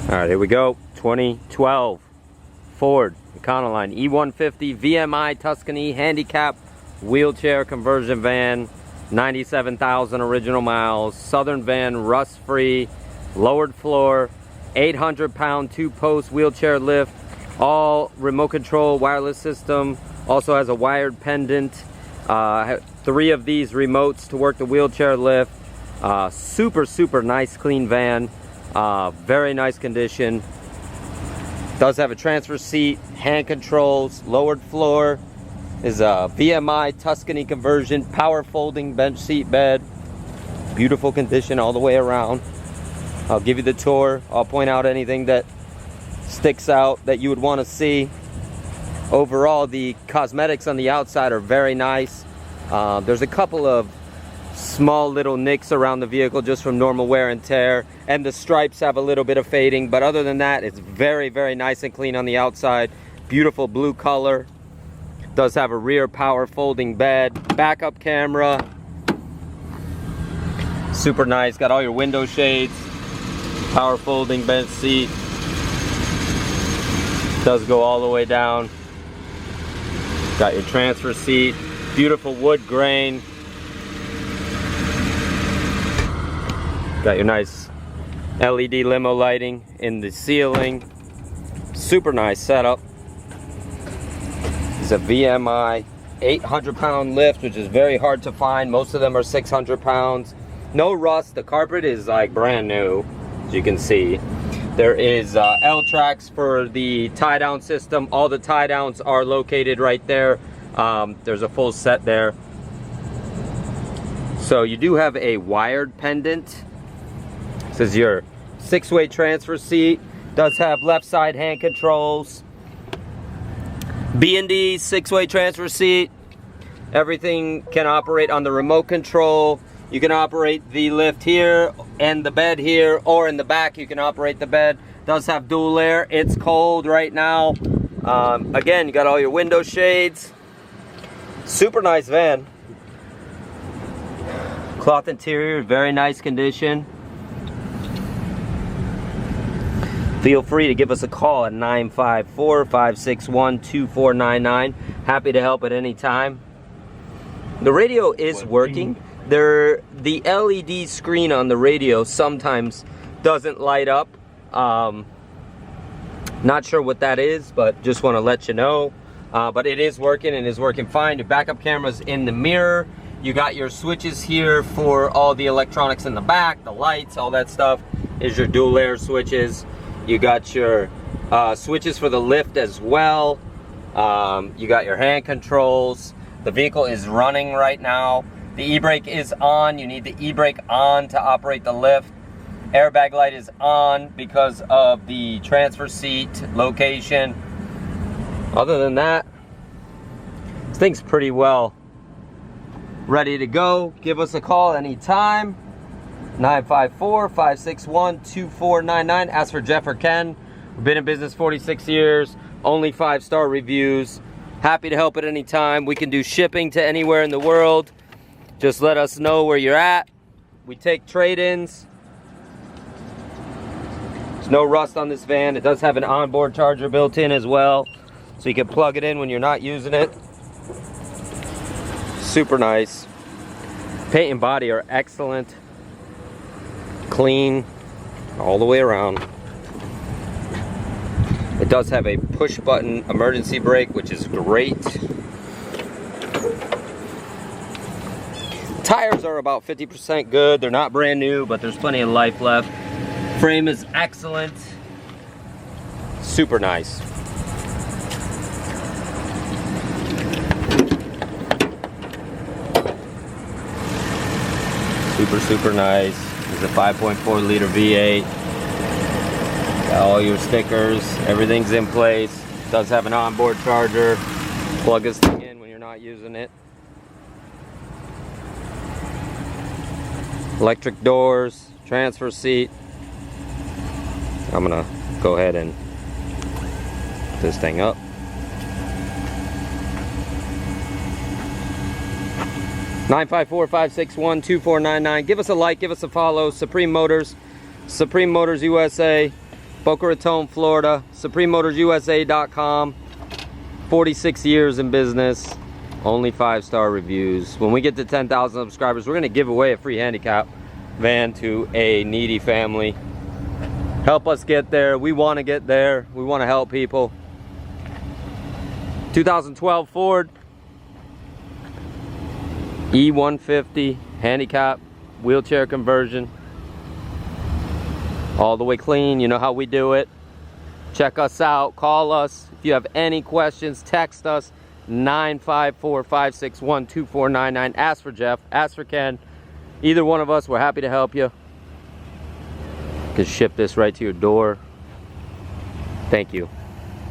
All right, here we go. 2012 Ford Econoline E150 VMI Tuscany Handicap wheelchair conversion van, 97,000 original miles, southern van, rust-free, lowered floor, 800-pound two-post wheelchair lift, all remote control wireless system. Also has a wired pendant. 3 of these remotes to work the wheelchair lift. Super nice, clean van. Very nice condition. Does have a transfer seat, hand controls, lowered floor. Is a VMI Tuscany conversion, power folding bench seat bed. Beautiful condition all the way around. I'll give you the tour. I'll point out anything that sticks out that you would want to see. Overall, the cosmetics on the outside are very nice. There's a couple of small little nicks around the vehicle just from normal wear and tear, and the stripes have a little bit of fading, but other than that, it's very nice and clean on the outside. Beautiful blue color. Does have a rear power folding bed, backup camera. Super nice. Got all your window shades, power folding bench seat. Does go all the way down. Got your transfer seat, beautiful wood grain. Got your nice LED limo lighting in the ceiling. Super nice setup. It's a VMI 800-pound lift, which is very hard to find. Most of them are 600 pounds. No rust. The carpet is like brand new, as you can see. There is L-tracks for the tie-down system. All the tie-downs are located right there. There's a full set there. So you do have a wired pendant. This is your 6-way transfer seat. Does have left side hand controls. B&D 6-way transfer seat. Everything can operate on the remote control. You can operate the lift here and the bed here, or in the back you can operate the bed. Does have dual air. It's cold right now. Again, you got all your window shades. Super nice van. Cloth interior, very nice condition. Feel free to give us a call at 954-561-2499. Happy to help at any time. The radio is working. The LED screen on the radio sometimes doesn't light up. Not sure what that is, but just want to let you know. But it is working and is working fine. Your backup camera's in the mirror. You got your switches here for all the electronics in the back, the lights, all that stuff is your dual air switches. You got your switches for the lift as well. You got your hand controls. The vehicle is running right now. The e-brake is on. You need the e-brake on to operate the lift. Airbag light is on because of the transfer seat location. Other than that, this thing's pretty well ready to go. Give us a call anytime. 954-561-2499. Ask for Jeff or Ken. We've been in business 46 years. Only 5-star reviews. Happy to help at any time. We can do shipping to anywhere in the world. Just let us know where you're at. We take trade-ins. There's no rust on this van. It does have an onboard charger built in as well, so you can plug it in when you're not using it. Super nice. Paint and body are excellent. Clean all the way around. It does have a push button emergency brake, which is great. Tires are about 50% good. They're not brand new, but there's plenty of life left. Frame is excellent. Super nice. Super nice. It's a 5.4 liter V8. Got all your stickers. Everything's in place. Does have an onboard charger. Plug this thing in when you're not using it. Electric doors, transfer seat. I'm gonna go ahead and put this thing up. 954-561-2499. Give us a like, give us a follow. Supreme Motors USA. Boca Raton, Florida. SupremeMotorsUSA.com. 46 years in business. Only 5-star reviews. When we get to 10,000 subscribers, we're going to give away a free handicap van to a needy family. Help us get there. We want to get there. We want to help people. 2012 Ford E150 handicap wheelchair conversion. All the way clean. You know how we do it. Check us out. Call us. If you have any questions, text us. 954-561-2499. Ask for Jeff. Ask for Ken. Either one of us, we're happy to help you. You can ship this right to your door. Thank you.